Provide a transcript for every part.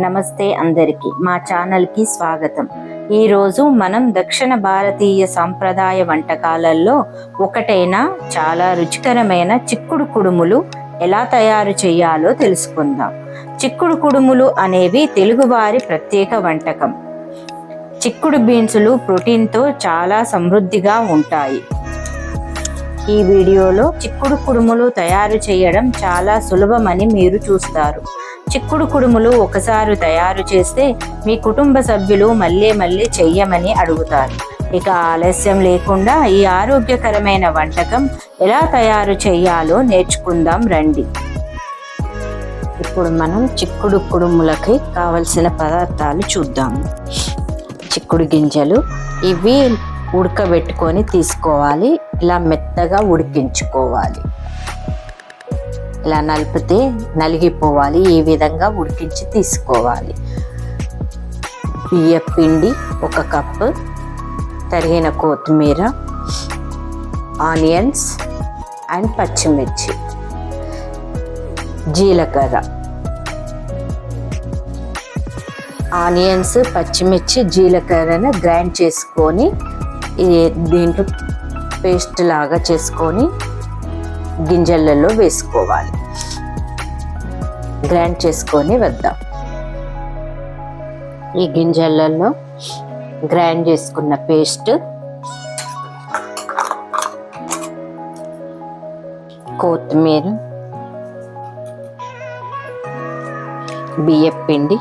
నమస్తే అందరికీ, మా ఛానల్కి స్వాగతం. ఈరోజు మనం దక్షిణ భారతీయ సాంప్రదాయ వంటకాలలో ఒకటైన చాలా రుచికరమైన చిక్కుడు కుడుములు ఎలా తయారు చేయాలో తెలుసుకుందాం. చిక్కుడు కుడుములు అనేవి తెలుగువారి ప్రత్యేక వంటకం. చిక్కుడు బీన్సులు ప్రోటీన్తో చాలా సమృద్ధిగా ఉంటాయి. ఈ వీడియోలో చిక్కుడు కుడుములు తయారు చేయడం చాలా సులభమని మీరు చూస్తారు. చిక్కుడు కుడుములు ఒకసారి తయారు చేస్తే మీ కుటుంబ సభ్యులు మళ్ళీ చెయ్యమని అడుగుతారు. ఇక ఆలస్యం లేకుండా ఈ ఆరోగ్యకరమైన వంటకం ఎలా తయారు చేయాలో నేర్చుకుందాం రండి. ఇప్పుడు మనం చిక్కుడు కుడుములకి కావలసిన పదార్థాలు చూద్దాము. చిక్కుడు గింజలు, ఇవి ఉడకబెట్టుకొని తీసుకోవాలి. ఇలా మెత్తగా ఉడికించుకోవాలి. ఇలా నలిపితే నలిగిపోవాలి. ఈ విధంగా ఉడికించి తీసుకోవాలి. బియ్య పిండి 1 కప్పు, తరిగిన కొత్తిమీర, ఆనియన్స్ అండ్ పచ్చిమిర్చి, జీలకర్ర. ఆనియన్స్, పచ్చిమిర్చి, జీలకర్రను గ్రైండ్ చేసుకొని దీంట్లో పేస్ట్ లాగా చేసుకొని గింజలలో వేసుకోవాలి. గ్రైండ్ చేసుకొని వద్దాం. ఈ గింజలలో గ్రైండ్ చేసుకున్న పేస్ట్, కొత్తిమీర, బియ్యం పిండి,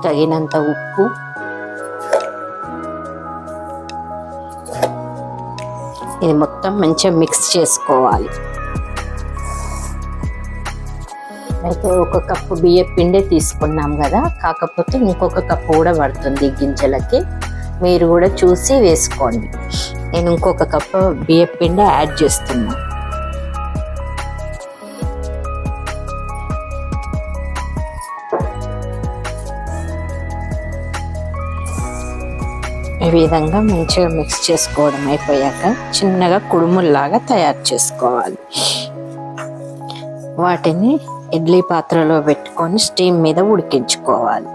తగినంత ఉప్పు, ఇది మొత్తం మంచిగా మిక్స్ చేసుకోవాలి. అయితే 1 కప్పు బియ్యం పిండి తీసుకున్నాం కదా, కాకపోతే ఇంకొక కప్పు కూడా పడుతుంది గింజలకి. మీరు కూడా చూసి వేసుకోండి. నేను ఇంకొక కప్పు బియ్యం పిండి యాడ్ చేస్తున్నా. ఈ విధంగా మంచిగా మిక్స్ చేసుకోవడం అయిపోయాక చిన్నగా కుడుముల్లాగా తయారు చేసుకోవాలి. వాటిని ఇడ్లీ పాత్రలో పెట్టుకొని స్టీమ్ మీద ఉడికించుకోవాలి.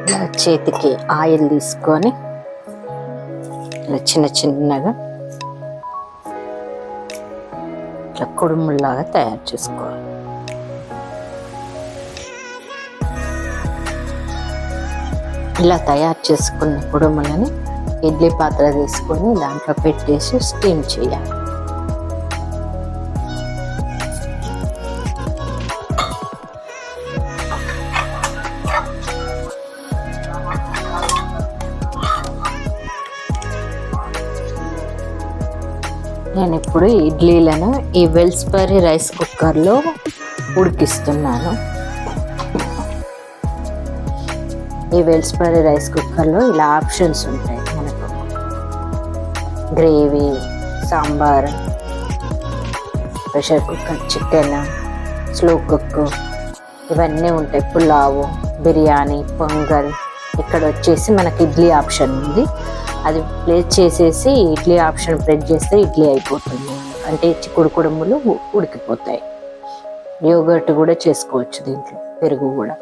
ఇలా చేతికి ఆయిల్ తీసుకొని ఇలా చిన్నగా ఇట్లా కుడుముల్లాగా తయారు చేసుకోవాలి. ఇలా తయారు చేసుకున్న కుడుములని ఇడ్లీ పాత్ర తీసుకొని దాంట్లో పెట్టేసి స్టీమ్ చేయాలి. నేను ఇప్పుడు ఇడ్లీలను ఈ వెల్స్బరీ రైస్ కుక్కర్లో ఉడికిస్తున్నాను. ఈ వెల్స్బరీ రైస్ కుక్కర్లో ఇలా ఆప్షన్స్ ఉంటాయి మనకు. Gravy, sambar, pressure cooker, chicken, slow cook, ఇవన్నీ ఉంటాయి. పులావు, బిర్యానీ, పొంగల్. ఇక్కడ వచ్చేసి మనకి ఇడ్లీ ఆప్షన్ ఉంది. అది ప్లేస్ చేసేసి ఇడ్లీ ఆప్షన్ ప్రెస్ చేస్తే ఇడ్లీ అయిపోతుంది. అంటే చిక్కుడు కుడుములు ఉడికిపోతాయి. యోగర్ట్ కూడా చేసుకోవచ్చు దీంట్లో, పెరుగు కూడా.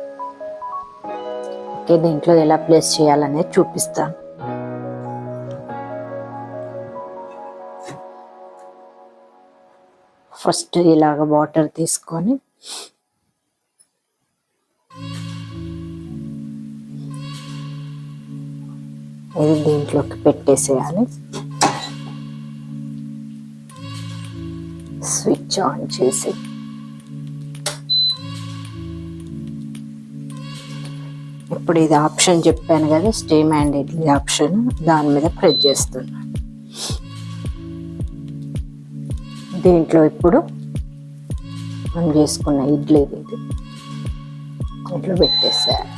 దీంట్లో ఎలా ప్లేస్ చేయాలనేది చూపిస్తాను. ఫస్ట్ ఇలాగ వాటర్ తీసుకొని ఇది దీంట్లోకి పెట్టేసేయాలి. స్విచ్ ఆన్ చేసి ఇప్పుడు ఇది ఆప్షన్ చెప్పాను కదా, స్టీమ్ అండ్ ఇడ్లీ ఆప్షన్, దాని మీద ప్రెస్ చేస్తున్నాను. దీంట్లో ఇప్పుడు మనం చేసుకున్న ఇడ్లీ ఇది ఇట్లా పెట్టేసేయాలి.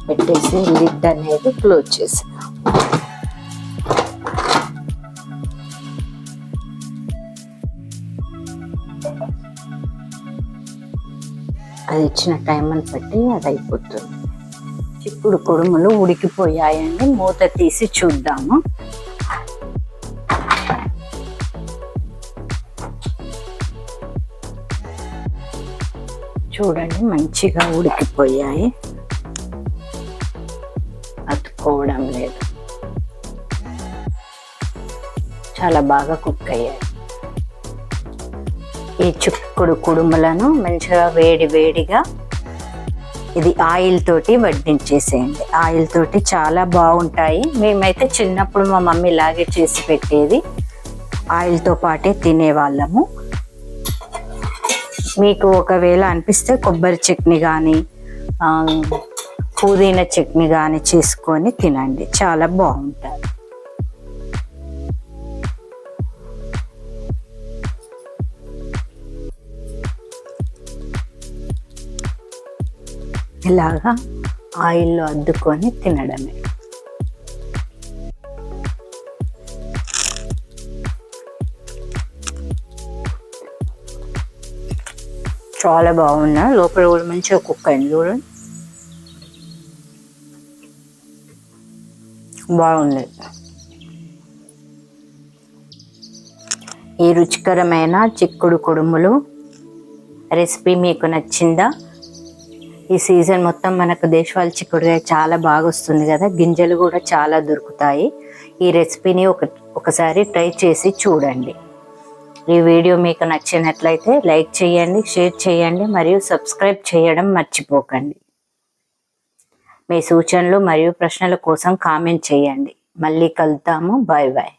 పెట్టేసి లిడ్ అనేది క్లోజ్ చేసి అది ఇచ్చిన టైం అని బట్టి అది అయిపోతుంది. చిక్కుడు కుడుములు ఉడికిపోయాయండి. మూత తీసి చూద్దాము. చూడండి మంచిగా ఉడికిపోయాయి, అతుక్కోవడం లేదు, చాలా బాగా కుక్ అయ్యాయి. ఈ చిక్కుడు కుడుములను మంచిగా వేడి వేడిగా ఇది ఆయిల్ తోటి వడ్డించేసేయండి. ఆయిల్ తోటి చాలా బాగుంటాయి. మేమైతే చిన్నప్పుడు మా మమ్మీ ఇలాగే చేసి పెట్టేది, ఆయిల్తో పాటే తినేవాళ్ళము. మీకు ఒకవేళ అనిపిస్తే కొబ్బరి చట్నీ కానీ పుదీనా చట్నీ కానీ చేసుకొని తినండి, చాలా బాగుంటుంది. ఇలాగా ఆయిల్లో అద్దుకొని తినడమే. చాలా బాగున్నాయి, లోపల కూడా మంచిగా కుక్ అయింది. చూడండి బాగుంది. ఈ రుచికరమైన చిక్కుడు కుడుములు రెసిపీ మీకు నచ్చిందా? ఈ సీజన్ మొత్తం మనకు దేశవాళీ చిక్కుడుకాయ చాలా బాగా వస్తుంది కదా, గింజలు కూడా చాలా దొరుకుతాయి. ఈ రెసిపీని ఒకసారి ట్రై చేసి చూడండి. ఈ వీడియో మీకు నచ్చినట్లయితే లైక్ చేయండి, షేర్ చేయండి మరియు సబ్స్క్రైబ్ చేయడం మర్చిపోకండి. మీ సూచనలు మరియు ప్రశ్నల కోసం కామెంట్ చేయండి. మళ్ళీ కలుద్దాము. Bye bye.